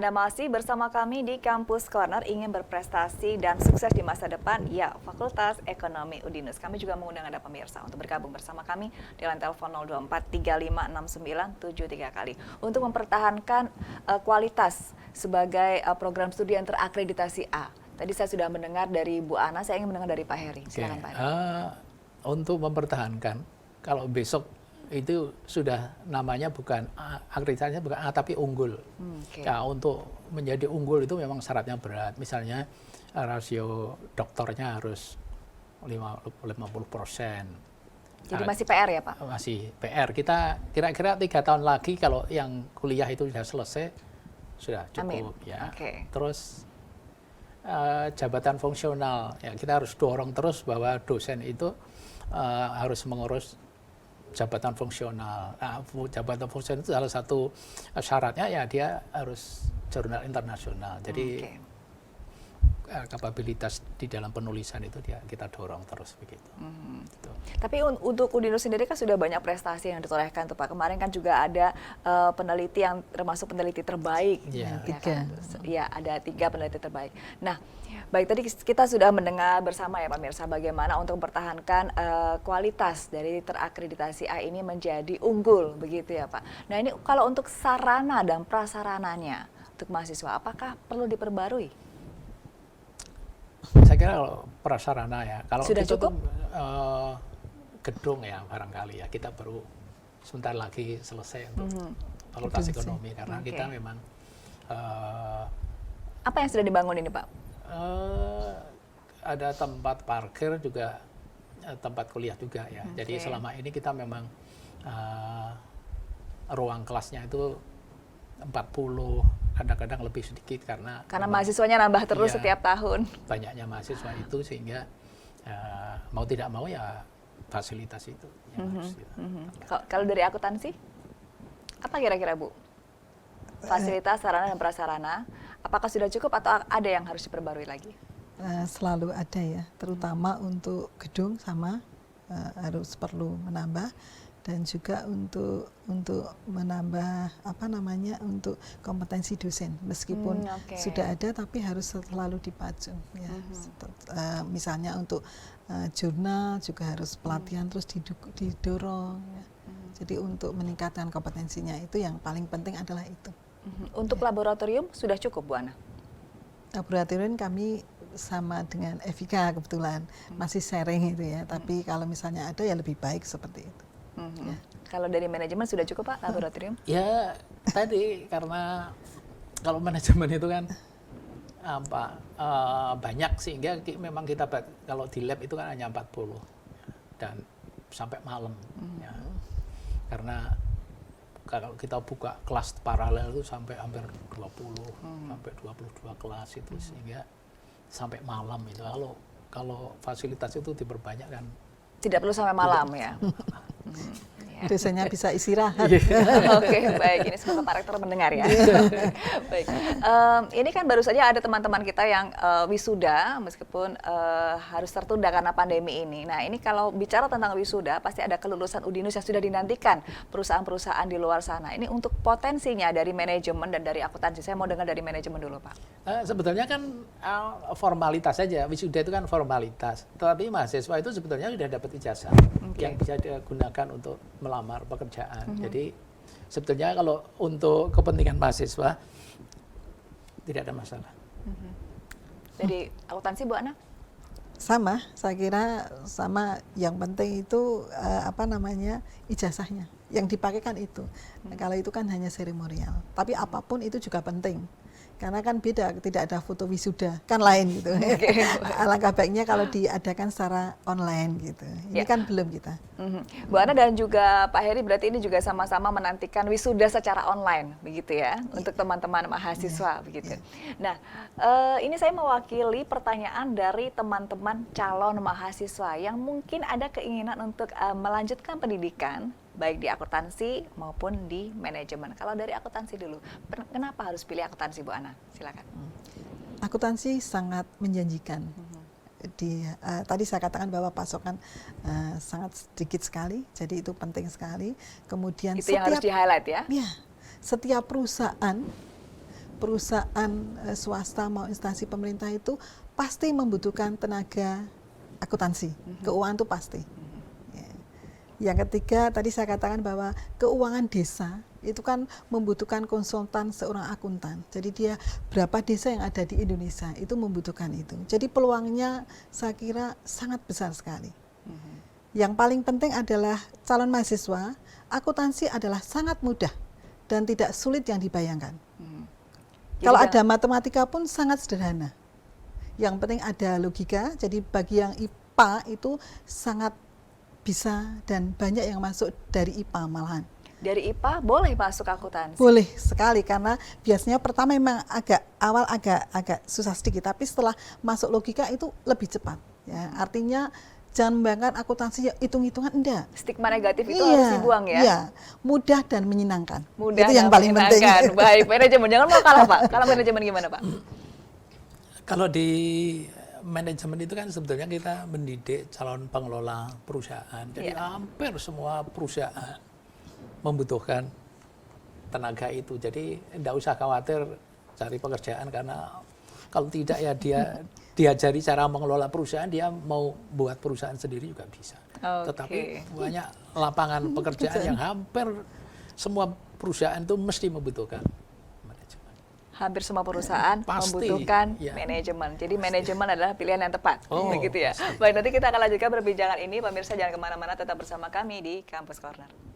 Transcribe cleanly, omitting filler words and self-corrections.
Anda masih bersama kami di Kampus Corner. Ingin berprestasi dan sukses di masa depan? Ya, Fakultas Ekonomi Udinus. Kami juga mengundang Anda pemirsa untuk bergabung bersama kami di line telepon 024 356973 kali untuk mempertahankan kualitas sebagai program studi yang terakreditasi A. Tadi saya sudah mendengar dari Bu Ana, saya ingin mendengar dari Pak Heri. Silakan Pak Heri. Untuk mempertahankan, kalau besok itu sudah namanya bukan akreditasinya bukan A tapi unggul. Ya, untuk menjadi unggul itu memang syaratnya berat. Misalnya rasio doktornya harus 50%. Jadi masih PR ya Pak? Masih PR. Kita kira-kira 3 tahun lagi kalau yang kuliah itu sudah selesai, sudah cukup. Amin. Ya. Okay. Terus jabatan fungsional, ya kita harus dorong terus bahwa dosen itu harus mengurus jabatan fungsional. Nah, jabatan fungsional itu salah satu syaratnya ya dia harus jurnal internasional. Jadi kapabilitas di dalam penulisan itu kita dorong terus begitu. Gitu. Tapi untuk Udinus sendiri kan sudah banyak prestasi yang ditorehkan tuh Pak. Kemarin kan juga ada peneliti yang termasuk peneliti terbaik. Ya. Ya, ada 3 peneliti terbaik. Nah, baik, tadi kita sudah mendengar bersama ya Pak Mirsa bagaimana untuk mempertahankan kualitas dari terakreditasi A ini menjadi unggul begitu ya Pak. Nah, ini kalau untuk sarana dan prasarananya untuk mahasiswa apakah perlu diperbarui? Saya kira kalau prasarana ya, kalau sudah itu cukup? Gedung ya barangkali ya, kita baru sebentar lagi selesai untuk Fakultas Ekonomi karena kita memang apa yang sudah dibangun ini Pak? Ada tempat parkir juga, tempat kuliah juga ya. Jadi selama ini kita memang ruang kelasnya itu 40, kadang-kadang lebih sedikit karena mahasiswanya nambah terus setiap tahun. Banyaknya mahasiswa itu sehingga mau tidak mau ya fasilitas itu yang harus kita. Kalau dari akuntansi, apa kira-kira Bu? Fasilitas, sarana dan prasarana, apakah sudah cukup atau ada yang harus diperbarui lagi? Selalu ada ya, terutama untuk gedung sama harus perlu menambah. Dan juga untuk menambah untuk kompetensi dosen meskipun sudah ada tapi harus selalu dipacu ya. Misalnya untuk jurnal juga harus pelatihan terus didorong ya. Jadi untuk meningkatkan kompetensinya itu yang paling penting adalah itu. Untuk laboratorium sudah cukup Bu Ana? Laboratorium kami sama dengan Evika kebetulan masih sharing itu ya, tapi kalau misalnya ada ya lebih baik seperti itu. Ya. Kalau dari manajemen sudah cukup Pak laboratorium? Ya tadi karena kalau manajemen itu kan banyak sehingga memang kita kalau di lab itu kan hanya 40 dan sampai malam ya. Karena kalau kita buka kelas paralel itu sampai hampir 20 sampai 22 kelas itu sehingga sampai malam itu. Kalau fasilitas itu diperbanyak kan tidak perlu sampai malam ya. Dosennya bisa istirahat. Oke, baik. Ini semoga Pak Rektor mendengar ya. Baik. Ini kan baru saja ada teman-teman kita yang wisuda meskipun harus tertunda karena pandemi ini. Nah, ini kalau bicara tentang wisuda pasti ada kelulusan Udinus yang sudah dinantikan perusahaan-perusahaan di luar sana. Ini untuk potensinya dari manajemen dan dari akuntansi. Saya mau dengar dari manajemen dulu, Pak. Sebetulnya kan formalitas saja. Wisuda itu kan formalitas. Tetapi mahasiswa itu sebetulnya sudah dapat ijazah yang bisa digunakan untuk melamar pekerjaan. Jadi sebetulnya kalau untuk kepentingan mahasiswa tidak ada masalah. Jadi akuntansi Bu Ana? Sama, saya kira sama. Yang penting itu ijazahnya. Yang dipakai kan itu. Kalau itu kan hanya seremonial. Tapi apapun itu juga penting. Karena kan beda, tidak ada foto wisuda, kan lain gitu. Alangkah baiknya kalau diadakan secara online gitu. Ini kan belum kita. Bu Ana dan juga Pak Heri berarti ini juga sama-sama menantikan wisuda secara online, begitu ya, untuk teman-teman mahasiswa, begitu. Nah, ini saya mewakili pertanyaan dari teman-teman calon mahasiswa yang mungkin ada keinginan untuk melanjutkan pendidikan, baik di akuntansi maupun di manajemen. Kalau dari akuntansi dulu, kenapa harus pilih akuntansi Bu Ana? Silakan. Akuntansi sangat menjanjikan. Tadi saya katakan bahwa pasokan sangat sedikit sekali, jadi itu penting sekali. Kemudian itu yang harus di-highlight ya? Ya, setiap perusahaan perusahaan swasta mau instansi pemerintah itu pasti membutuhkan tenaga akuntansi. Keuangan itu pasti. Ya. Yang ketiga, tadi saya katakan bahwa keuangan desa itu kan membutuhkan konsultan seorang akuntan. Jadi dia berapa desa yang ada di Indonesia itu membutuhkan itu. Jadi peluangnya saya kira sangat besar sekali. Yang paling penting adalah calon mahasiswa, akuntansi adalah sangat mudah dan tidak sulit yang dibayangkan. Kalau ada matematika pun sangat sederhana. Yang penting ada logika, jadi bagi yang IPA itu sangat bisa dan banyak yang masuk dari IPA malahan. Dari IPA boleh masuk akuntansi? Boleh sekali, karena biasanya pertama memang agak susah sedikit, tapi setelah masuk logika itu lebih cepat. Ya, artinya jangan membayangkan akuntansi ya hitung-hitungan, enggak. Stigma negatif itu harus dibuang ya? Iya, mudah dan menyenangkan. Mudah itu yang paling penting. Baik, manajemen jangan mau kalah Pak. Kalau manajemen gimana Pak? Kalau di manajemen itu kan sebetulnya kita mendidik calon pengelola perusahaan. Jadi hampir semua perusahaan membutuhkan tenaga itu. Jadi tidak usah khawatir cari pekerjaan, karena kalau tidak ya dia diajari cara mengelola perusahaan, dia mau buat perusahaan sendiri juga bisa. Tetapi banyak lapangan pekerjaan yang hampir semua perusahaan itu mesti membutuhkan manajemen. Hampir semua perusahaan membutuhkan manajemen. Jadi manajemen adalah pilihan yang tepat. Begitu ya. Baik, nanti kita akan lanjutkan perbincangan ini. Pemirsa jangan kemana-mana, tetap bersama kami di Campus Corner.